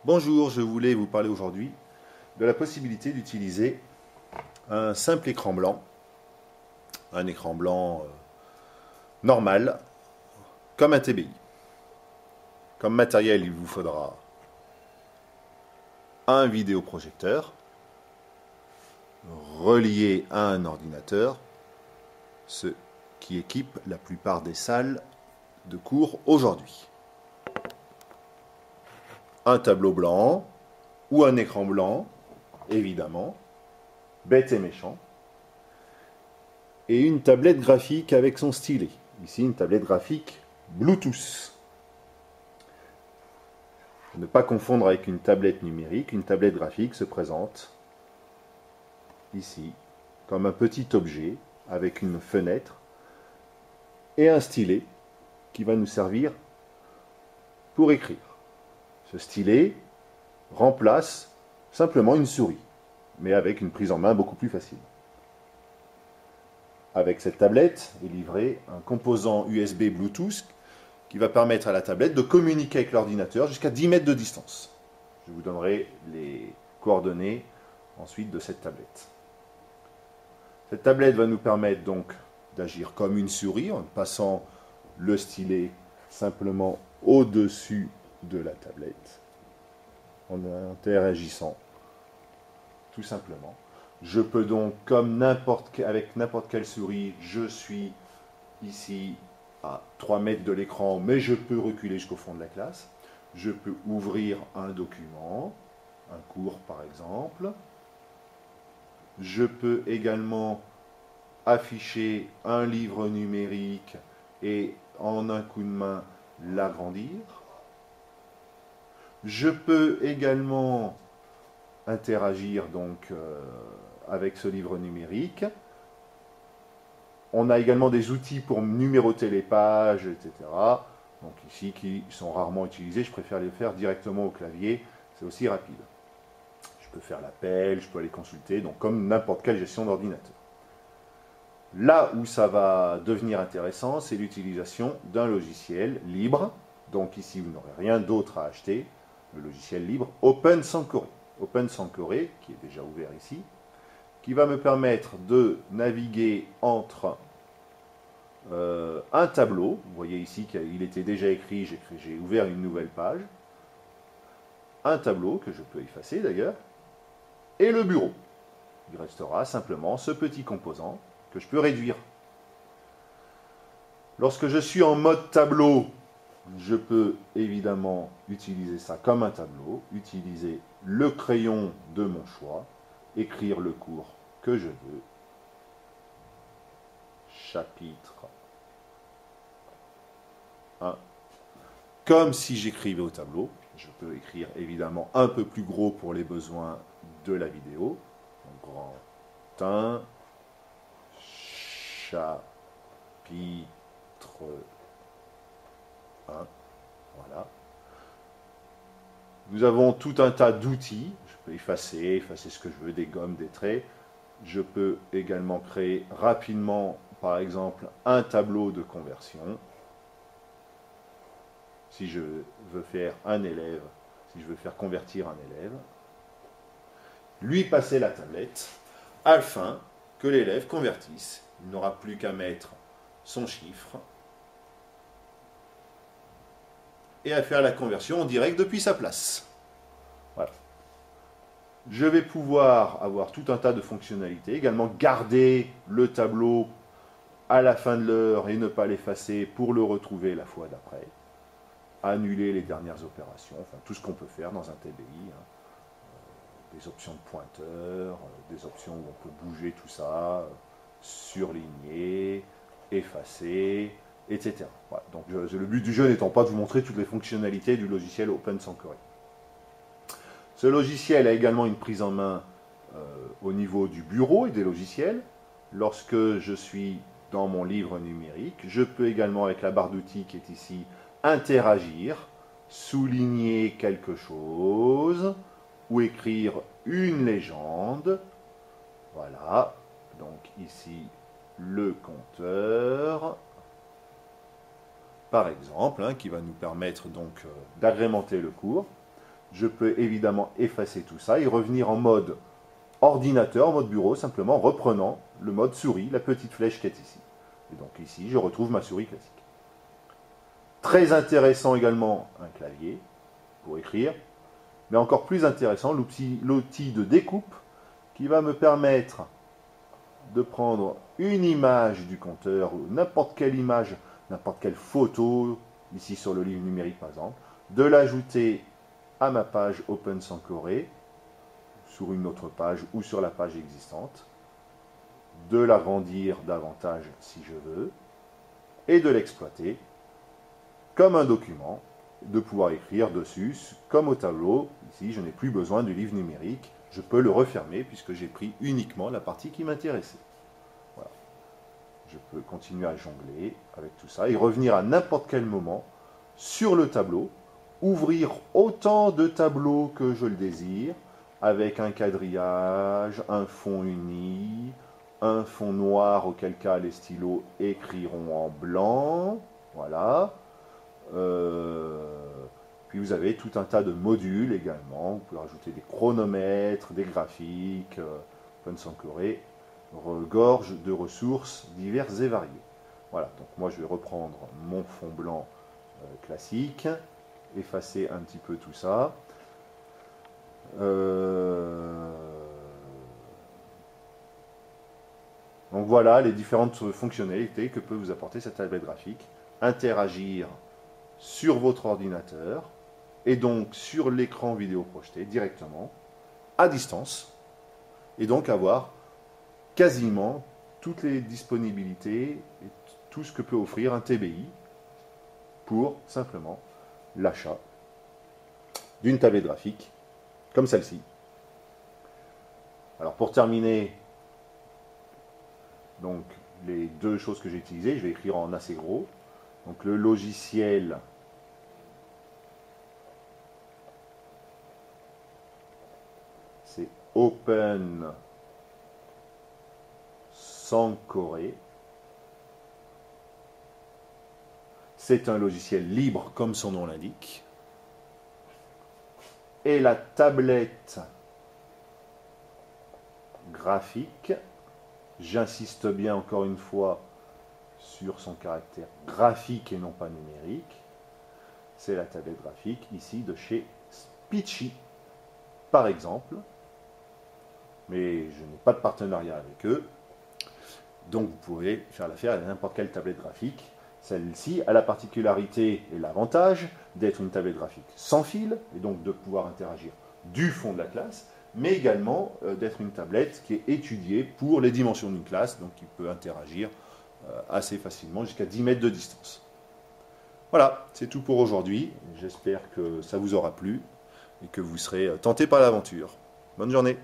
Bonjour, je voulais vous parler aujourd'hui de la possibilité d'utiliser un simple écran blanc, un écran blanc normal, comme un TBI. Comme matériel, il vous faudra un vidéoprojecteur relié à un ordinateur, ce qui équipe la plupart des salles de cours aujourd'hui. Un tableau blanc ou un écran blanc, évidemment, bête et méchant, et une tablette graphique avec son stylet. Ici, une tablette graphique Bluetooth. Ne pas confondre avec une tablette numérique. Une tablette graphique se présente ici comme un petit objet avec une fenêtre et un stylet qui va nous servir pour écrire. Ce stylet remplace simplement une souris, mais avec une prise en main beaucoup plus facile. Avec cette tablette est livré un composant USB Bluetooth qui va permettre à la tablette de communiquer avec l'ordinateur jusqu'à 10 mètres de distance. Je vous donnerai les coordonnées ensuite de cette tablette. Cette tablette va nous permettre donc d'agir comme une souris en passant le stylet simplement au-dessus de la tablette, en interagissant tout simplement. Je peux donc, comme avec n'importe quelle souris, je suis ici à 3 mètres de l'écran, mais je peux reculer jusqu'au fond de la classe. Je peux ouvrir un document, un cours par exemple. Je peux également afficher un livre numérique et en un coup de main l'agrandir. Je peux également interagir donc avec ce livre numérique. On a également des outils pour numéroter les pages, etc. Donc ici, qui sont rarement utilisés, je préfère les faire directement au clavier, c'est aussi rapide. Je peux faire l'appel, je peux aller consulter, donc comme n'importe quelle gestion d'ordinateur. Là où ça va devenir intéressant, c'est l'utilisation d'un logiciel libre. Donc ici, vous n'aurez rien d'autre à acheter. Le logiciel libre Open Sankore. Open Sankore, qui est déjà ouvert ici, qui va me permettre de naviguer entre un tableau. Vous voyez ici qu'il était déjà écrit, j'ai ouvert une nouvelle page. Un tableau, que je peux effacer d'ailleurs, et le bureau. Il restera simplement ce petit composant que je peux réduire. Lorsque je suis en mode tableau, je peux évidemment utiliser ça comme un tableau, utiliser le crayon de mon choix, écrire le cours que je veux, chapitre 1, comme si j'écrivais au tableau. Je peux écrire évidemment un peu plus gros pour les besoins de la vidéo. Donc, grand 1, chapitre 1. Voilà. Nous avons tout un tas d'outils. Je peux effacer ce que je veux, des gommes, des traits. Je peux également créer rapidement, par exemple, un tableau de conversion. Si je veux faire un élève, si je veux faire convertir un élève, lui passer la tablette afin que l'élève convertisse. Il n'aura plus qu'à mettre son chiffre et à faire la conversion en direct depuis sa place. Voilà. Je vais pouvoir avoir tout un tas de fonctionnalités, également garder le tableau à la fin de l'heure et ne pas l'effacer pour le retrouver la fois d'après. Annuler les dernières opérations, enfin tout ce qu'on peut faire dans un TBI, des options de pointeur, des options où on peut bouger tout ça, surligner, effacer, etc. Voilà. Donc le but du jeu n'étant pas de vous montrer toutes les fonctionnalités du logiciel Open Sankore. Ce logiciel a également une prise en main au niveau du bureau et des logiciels. Lorsque je suis dans mon livre numérique, je peux également, avec la barre d'outils qui est ici, interagir, souligner quelque chose ou écrire une légende. Voilà, donc ici le compteur, par exemple, qui va nous permettre donc d'agrémenter le cours. Je peux évidemment effacer tout ça et revenir en mode ordinateur, en mode bureau, simplement reprenant le mode souris, la petite flèche qui est ici. Et donc ici, je retrouve ma souris classique. Très intéressant également un clavier pour écrire, mais encore plus intéressant l'outil de découpe qui va me permettre de prendre une image du compteur, ou n'importe quelle image, n'importe quelle photo, ici sur le livre numérique par exemple, de l'ajouter à ma page Open Sankore, sur une autre page ou sur la page existante, de l'agrandir davantage si je veux, et de l'exploiter comme un document, de pouvoir écrire dessus, comme au tableau. Ici, je n'ai plus besoin du livre numérique, je peux le refermer puisque j'ai pris uniquement la partie qui m'intéressait. Voilà. Je peux continuer à jongler avec tout ça et revenir à n'importe quel moment sur le tableau, ouvrir autant de tableaux que je le désire, avec un quadrillage, un fond uni, un fond noir auquel cas les stylos écriront en blanc, voilà. Puis vous avez tout un tas de modules également, vous pouvez rajouter des chronomètres, des graphiques, Open Sankore regorge de ressources diverses et variées. Voilà, donc moi je vais reprendre mon fond blanc classique, effacer un petit peu tout ça. Donc voilà les différentes fonctionnalités que peut vous apporter cette tablette graphique. Interagir sur votre ordinateur et donc sur l'écran vidéo projeté directement, à distance, et donc avoir quasiment toutes les disponibilités et tout ce que peut offrir un TBI pour simplement l'achat d'une tablette graphique comme celle-ci. Alors pour terminer, donc les deux choses que j'ai utilisées, je vais écrire en assez gros. Donc le logiciel c'est Open Sankore. C'est un logiciel libre comme son nom l'indique. Et la tablette graphique, j'insiste bien encore une fois sur son caractère graphique et non pas numérique, c'est la tablette graphique ici de chez Speechy par exemple, mais je n'ai pas de partenariat avec eux, donc vous pouvez faire l'affaire à n'importe quelle tablette graphique. Celle-ci a la particularité et l'avantage d'être une tablette graphique sans fil, et donc de pouvoir interagir du fond de la classe, mais également d'être une tablette qui est étudiée pour les dimensions d'une classe, donc qui peut interagir assez facilement, jusqu'à 10 mètres de distance. Voilà, c'est tout pour aujourd'hui. J'espère que ça vous aura plu et que vous serez tenté par l'aventure. Bonne journée.